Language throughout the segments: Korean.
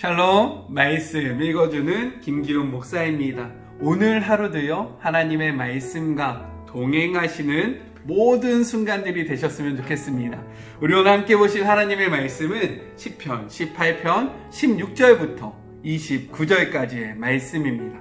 샬롬, 말씀 읽어주는 김기훈 목사입니다. 오늘 하루도요, 하나님의 말씀과 동행하시는 모든 순간들이 되셨으면 좋겠습니다. 우리 오늘 함께 보실 하나님의 말씀은 시편 18편 16절부터 29절까지의 말씀입니다.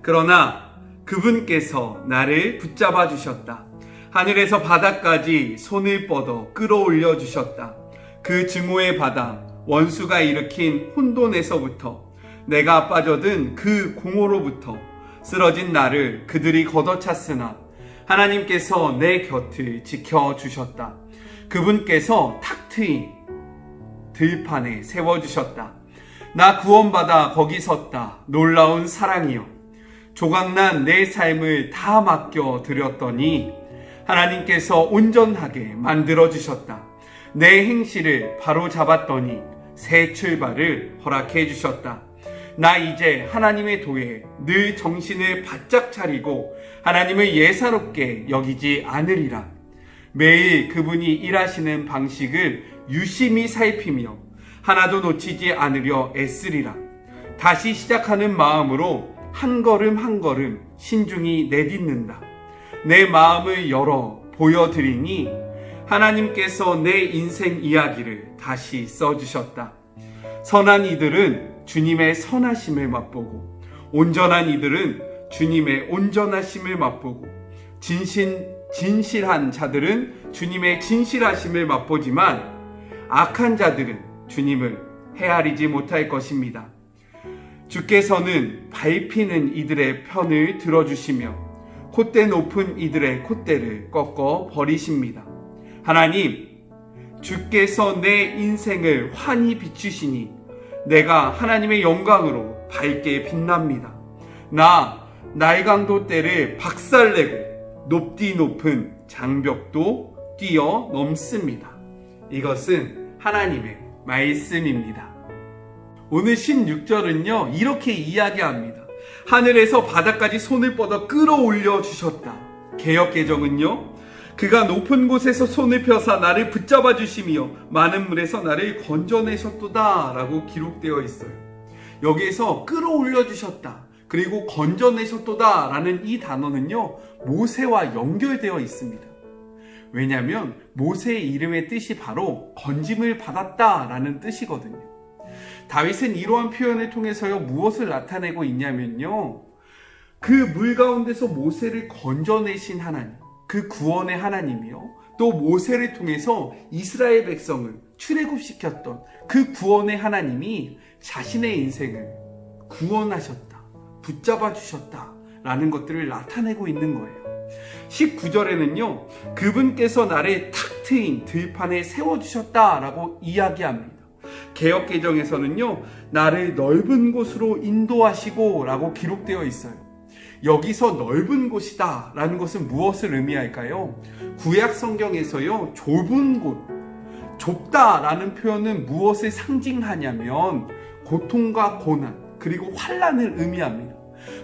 그러나 그분께서 나를 붙잡아 주셨다. 하늘에서 바다까지 손을 뻗어 끌어올려 주셨다. 그 증오의 바다, 원수가 일으킨 혼돈에서부터, 내가 빠져든 그 공허로부터 쓰러진 나를 그들이 걷어찼으나 하나님께서 내 곁을 지켜주셨다. 그분께서 탁 트인 들판에 세워주셨다. 나 구원받아 거기 섰다. 놀라운 사랑이여. 조각난 내 삶을 다 맡겨드렸더니 하나님께서 온전하게 만들어주셨다. 내 행실을 바로 잡았더니 새 출발을 허락해 주셨다. 나 이제 하나님의 도에 늘 정신을 바짝 차리고 하나님을 예사롭게 여기지 않으리라. 매일 그분이 일하시는 방식을 유심히 살피며 하나도 놓치지 않으려 애쓰리라. 다시 시작하는 마음으로 한 걸음 한 걸음 신중히 내딛는다. 내 마음을 열어 보여드리니 하나님께서 내 인생 이야기를 다시 써주셨다. 선한 이들은 주님의 선하심을 맛보고, 온전한 이들은 주님의 온전하심을 맛보고, 진실한 자들은 주님의 진실하심을 맛보지만 악한 자들은 주님을 헤아리지 못할 것입니다. 주께서는 밟히는 이들의 편을 들어주시며 콧대 높은 이들의 콧대를 꺾어 버리십니다. 하나님, 주께서 내 인생을 환히 비추시니 내가 하나님의 영광으로 밝게 빛납니다. 나 날강도 때를 박살내고 높디 높은 장벽도 뛰어넘습니다. 이것은 하나님의 말씀입니다. 오늘 16절은요, 이렇게 이야기합니다. 하늘에서 바다까지 손을 뻗어 끌어올려 주셨다. 개역개정은요, 그가 높은 곳에서 손을 펴사 나를 붙잡아 주시며 많은 물에서 나를 건져내셨도다 라고 기록되어 있어요. 여기에서 끌어올려 주셨다, 그리고 건져내셨도다 라는 이 단어는요, 모세와 연결되어 있습니다. 왜냐하면 모세의 이름의 뜻이 바로 건짐을 받았다 라는 뜻이거든요. 다윗은 이러한 표현을 통해서요, 무엇을 나타내고 있냐면요, 그 물 가운데서 모세를 건져내신 하나님, 그 구원의 하나님이요, 또 모세를 통해서 이스라엘 백성을 출애굽시켰던 그 구원의 하나님이 자신의 인생을 구원하셨다, 붙잡아 주셨다 라는 것들을 나타내고 있는 거예요. 19절에는요, 그분께서 나를 탁 트인 들판에 세워주셨다 라고 이야기합니다. 개역개정에서는요, 나를 넓은 곳으로 인도하시고 라고 기록되어 있어요. 여기서 넓은 곳이다 라는 것은 무엇을 의미할까요? 구약 성경에서요, 좁은 곳, 좁다 라는 표현은 무엇을 상징하냐면 고통과 고난, 그리고 환난을 의미합니다.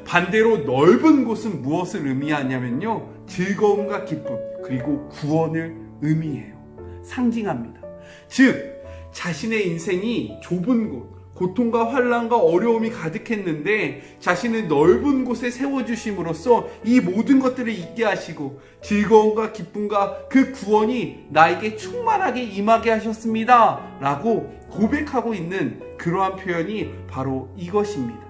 반대로 넓은 곳은 무엇을 의미하냐면요, 즐거움과 기쁨, 그리고 구원을 의미해요. 상징합니다. 즉, 자신의 인생이 좁은 곳, 고통과 환난과 어려움이 가득했는데 자신을 넓은 곳에 세워주심으로써 이 모든 것들을 잊게 하시고 즐거움과 기쁨과 그 구원이 나에게 충만하게 임하게 하셨습니다 라고 고백하고 있는 그러한 표현이 바로 이것입니다.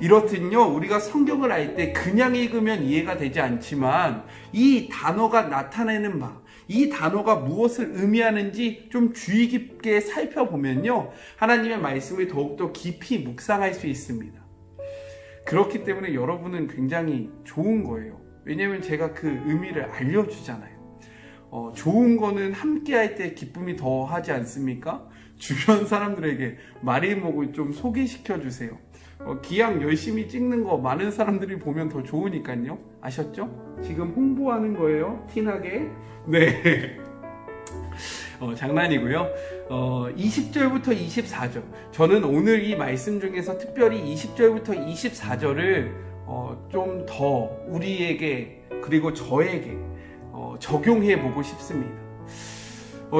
이렇듯요, 우리가 성경을 알 때 그냥 읽으면 이해가 되지 않지만 이 단어가 나타내는 바, 이 단어가 무엇을 의미하는지 좀 주의 깊게 살펴보면요, 하나님의 말씀을 더욱더 깊이 묵상할 수 있습니다. 그렇기 때문에 여러분은 굉장히 좋은 거예요. 왜냐하면 제가 그 의미를 알려주잖아요. 좋은 거는 함께 할 때 기쁨이 더 하지 않습니까? 주변 사람들에게 마리목을 좀 소개시켜 주세요. 기왕 열심히 찍는 거 많은 사람들이 보면 더 좋으니까요. 아셨죠? 지금 홍보하는 거예요, 티나게. 네. 장난이고요. 20절부터 24절. 저는 오늘 이 말씀 중에서 특별히 20절부터 24절을 좀 더 우리에게, 그리고 저에게 적용해 보고 싶습니다.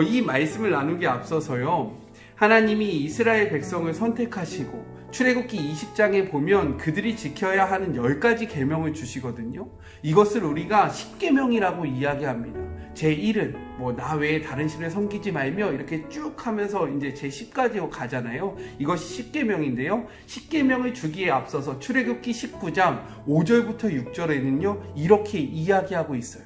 이 말씀을 나누기 앞서서요, 하나님이 이스라엘 백성을 선택하시고 출애굽기 20장에 보면 그들이 지켜야 하는 10가지 계명을 주시거든요. 이것을 우리가 10계명이라고 이야기합니다. 제1은 나 외에 다른 신을 섬기지 말며 이렇게 쭉 하면서 이제 제10까지 가잖아요. 이것이 10계명인데요. 10계명을 주기에 앞서서 출애굽기 19장 5절부터 6절에는요. 이렇게 이야기하고 있어요.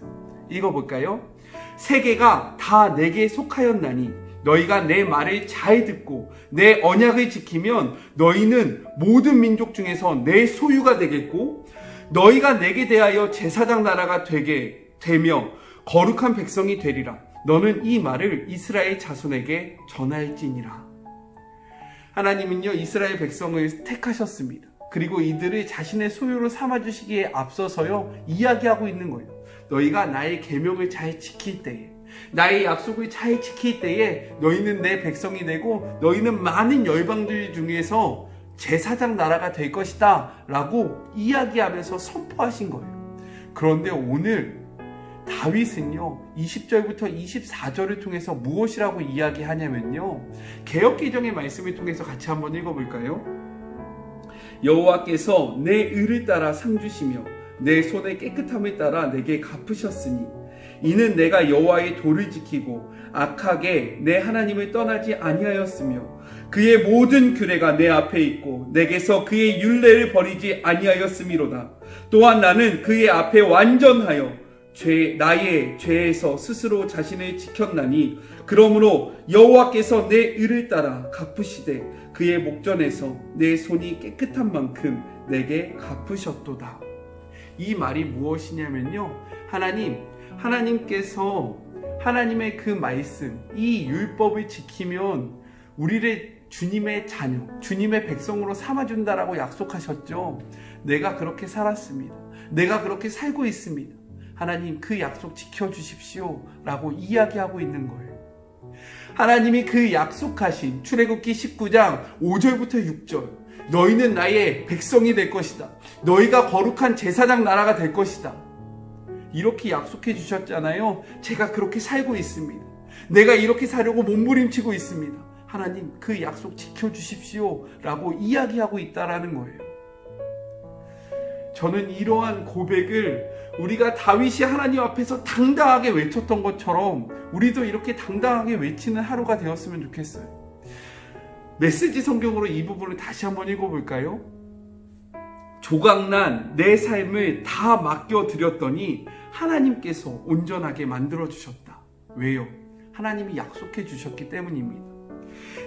읽어볼까요? 세계가 다 내게 속하였나니 너희가 내 말을 잘 듣고 내 언약을 지키면 너희는 모든 민족 중에서 내 소유가 되겠고 너희가 내게 대하여 제사장 나라가 되며 거룩한 백성이 되리라. 너는 이 말을 이스라엘 자손에게 전할지니라. 하나님은요, 이스라엘 백성을 택하셨습니다. 그리고 이들을 자신의 소유로 삼아주시기에 앞서서요, 이야기하고 있는 거예요. 너희가 나의 계명을 잘 지킬 때에, 나의 약속을 잘 지킬 때에 너희는 내 백성이 되고 너희는 많은 열방들 중에서 제사장 나라가 될 것이다 라고 이야기하면서 선포하신 거예요. 그런데 오늘 다윗은요 20절부터 24절을 통해서 무엇이라고 이야기하냐면요, 개역개정의 말씀을 통해서 같이 한번 읽어볼까요? 여호와께서 내 의를 따라 상 주시며 내 손의 깨끗함을 따라 내게 갚으셨으니 이는 내가 여호와의 도를 지키고 악하게 내 하나님을 떠나지 아니하였으며 그의 모든 규례가 내 앞에 있고 내게서 그의 율례를 버리지 아니하였음이로다. 또한 나는 그의 앞에 완전하여 나의 죄에서 스스로 자신을 지켰나니 그러므로 여호와께서 내 의를 따라 갚으시되 그의 목전에서 내 손이 깨끗한 만큼 내게 갚으셨도다. 이 말이 무엇이냐면요, 하나님께서 하나님의 그 말씀, 이 율법을 지키면 우리를 주님의 자녀, 주님의 백성으로 삼아준다라고 약속하셨죠. 내가 그렇게 살았습니다. 내가 그렇게 살고 있습니다. 하나님 그 약속 지켜주십시오 라고 이야기하고 있는 거예요. 하나님이 그 약속하신 출애굽기 19장 5절부터 6절, 너희는 나의 백성이 될 것이다. 너희가 거룩한 제사장 나라가 될 것이다. 이렇게 약속해 주셨잖아요. 제가 그렇게 살고 있습니다. 내가 이렇게 살려고 몸부림치고 있습니다. 하나님 그 약속 지켜주십시오 라고 이야기하고 있다라는 거예요. 저는 이러한 고백을 우리가 다윗이 하나님 앞에서 당당하게 외쳤던 것처럼 우리도 이렇게 당당하게 외치는 하루가 되었으면 좋겠어요. 메시지 성경으로 이 부분을 다시 한번 읽어볼까요? 조각난 내 삶을 다 맡겨드렸더니 하나님께서 온전하게 만들어주셨다. 왜요? 하나님이 약속해 주셨기 때문입니다.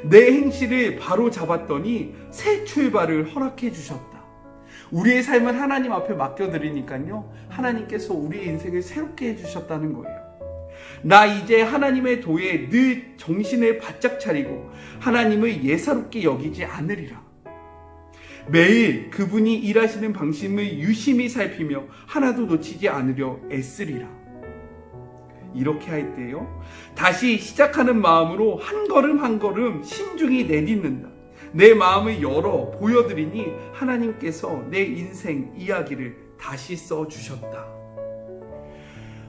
내 행실을 바로 잡았더니 새 출발을 허락해 주셨다. 우리의 삶을 하나님 앞에 맡겨드리니까요, 하나님께서 우리의 인생을 새롭게 해주셨다는 거예요. 나 이제 하나님의 도에 늘 정신을 바짝 차리고 하나님을 예사롭게 여기지 않으리라. 매일 그분이 일하시는 방식을 유심히 살피며 하나도 놓치지 않으려 애쓰리라. 이렇게 할 때요, 다시 시작하는 마음으로 한 걸음 한 걸음 신중히 내딛는다. 내 마음을 열어 보여드리니 하나님께서 내 인생 이야기를 다시 써주셨다.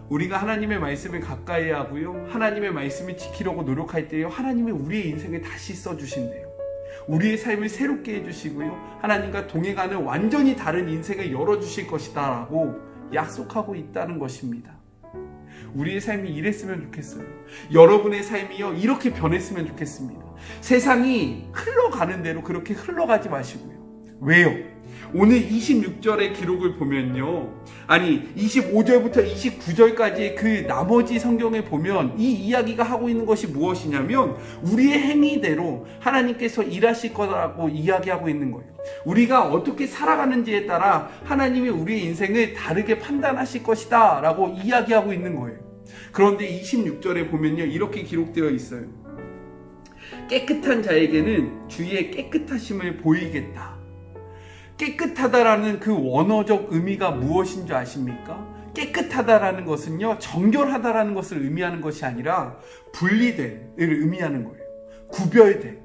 우리가 하나님의 말씀을 가까이 하고요, 하나님의 말씀을 지키려고 노력할 때요, 하나님이 우리의 인생을 다시 써주신대요. 우리의 삶을 새롭게 해주시고요, 하나님과 동행하는 완전히 다른 인생을 열어주실 것이다 라고 약속하고 있다는 것입니다. 우리의 삶이 이랬으면 좋겠어요. 여러분의 삶이요, 이렇게 변했으면 좋겠습니다. 세상이 흘러가는 대로 그렇게 흘러가지 마시고요. 왜요? 오늘 26절의 기록을 보면요, 25절부터 29절까지의 그 나머지 성경에 보면 이 이야기가 하고 있는 것이 무엇이냐면 우리의 행위대로 하나님께서 일하실 거라고 이야기하고 있는 거예요. 우리가 어떻게 살아가는지에 따라 하나님이 우리의 인생을 다르게 판단하실 것이다 라고 이야기하고 있는 거예요. 그런데 26절에 보면요, 이렇게 기록되어 있어요. 깨끗한 자에게는 주의 깨끗하심을 보이겠다. 깨끗하다라는 그 원어적 의미가 무엇인 줄 아십니까? 깨끗하다라는 것은요, 정결하다라는 것을 의미하는 것이 아니라 분리됨을 의미하는 거예요. 구별됨.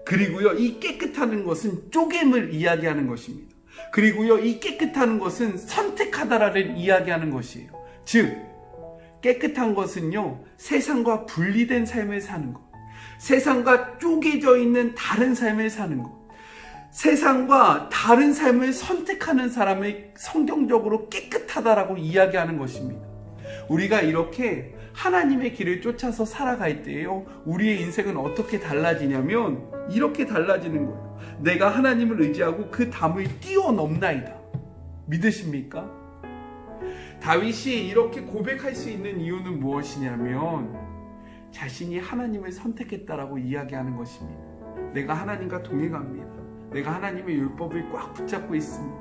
그리고요, 이 깨끗하다는 것은 쪼갰을 이야기하는 것입니다. 그리고요, 이 깨끗한 것은 선택하다라는 이야기하는 것이에요. 즉, 깨끗한 것은요, 세상과 분리된 삶을 사는 것. 세상과 쪼개져 있는 다른 삶을 사는 것. 세상과 다른 삶을 선택하는 사람을 성경적으로 깨끗하다라고 이야기하는 것입니다. 우리가 이렇게 하나님의 길을 쫓아서 살아갈 때에요, 우리의 인생은 어떻게 달라지냐면 이렇게 달라지는 거예요. 내가 하나님을 의지하고 그 담을 뛰어넘나이다. 믿으십니까? 다윗이 이렇게 고백할 수 있는 이유는 무엇이냐면 자신이 하나님을 선택했다라고 이야기하는 것입니다. 내가 하나님과 동행합니다. 내가 하나님의 율법을 꽉 붙잡고 있습니다.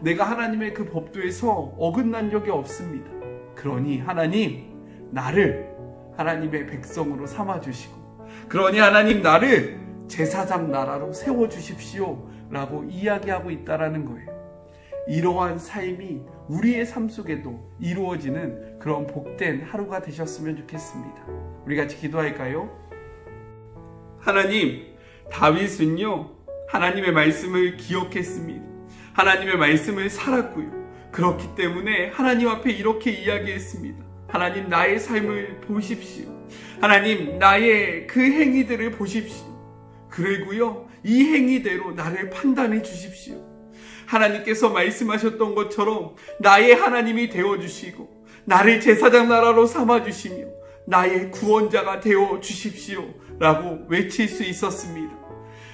내가 하나님의 그 법도에서 어긋난 적이 없습니다. 그러니 하나님, 나를 하나님의 백성으로 삼아주시고, 그러니 하나님, 나를 제사장 나라로 세워주십시오 라고 이야기하고 있다라는 거예요. 이러한 삶이 우리의 삶 속에도 이루어지는 그런 복된 하루가 되셨으면 좋겠습니다. 우리 같이 기도할까요? 하나님, 다윗은요, 하나님의 말씀을 기억했습니다. 하나님의 말씀을 살았고요. 그렇기 때문에 하나님 앞에 이렇게 이야기했습니다. 하나님, 나의 삶을 보십시오. 하나님, 나의 그 행위들을 보십시오. 그리고요, 이 행위대로 나를 판단해 주십시오. 하나님께서 말씀하셨던 것처럼 나의 하나님이 되어주시고 나를 제사장 나라로 삼아주시며 나의 구원자가 되어주십시오 라고 외칠 수 있었습니다.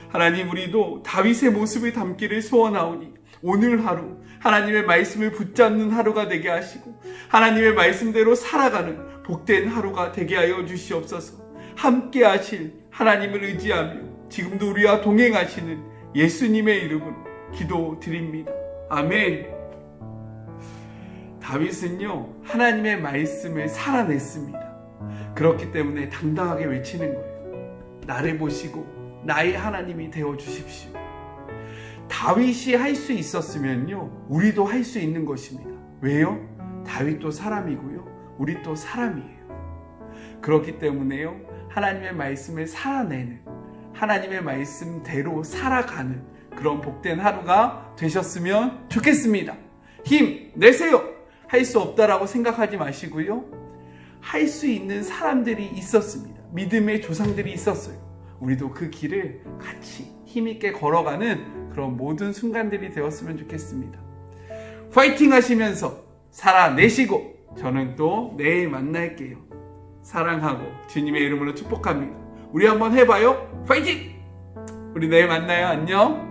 하나님, 우리도 다윗의 모습을 담기를 소원하오니 오늘 하루 하나님의 말씀을 붙잡는 하루가 되게 하시고 하나님의 말씀대로 살아가는 복된 하루가 되게 하여 주시옵소서. 함께 하실 하나님을 의지하며 지금도 우리와 동행하시는 예수님의 이름으로 기도드립니다. 아멘. 다윗은요, 하나님의 말씀을 살아냈습니다. 그렇기 때문에 당당하게 외치는 거예요. 나를 보시고 나의 하나님이 되어주십시오. 다윗이 할 수 있었으면요, 우리도 할 수 있는 것입니다. 왜요? 다윗도 사람이고요, 우리 또 사람이에요. 그렇기 때문에요, 하나님의 말씀을 살아내는, 하나님의 말씀대로 살아가는 그런 복된 하루가 되셨으면 좋겠습니다. 힘 내세요. 할 수 없다라고 생각하지 마시고요, 할 수 있는 사람들이 있었습니다. 믿음의 조상들이 있었어요. 우리도 그 길을 같이 힘있게 걸어가는 그런 모든 순간들이 되었으면 좋겠습니다. 파이팅 하시면서 살아내시고 저는 또 내일 만날게요. 사랑하고 주님의 이름으로 축복합니다. 우리 한번 해봐요. 파이팅! 우리 내일 만나요. 안녕.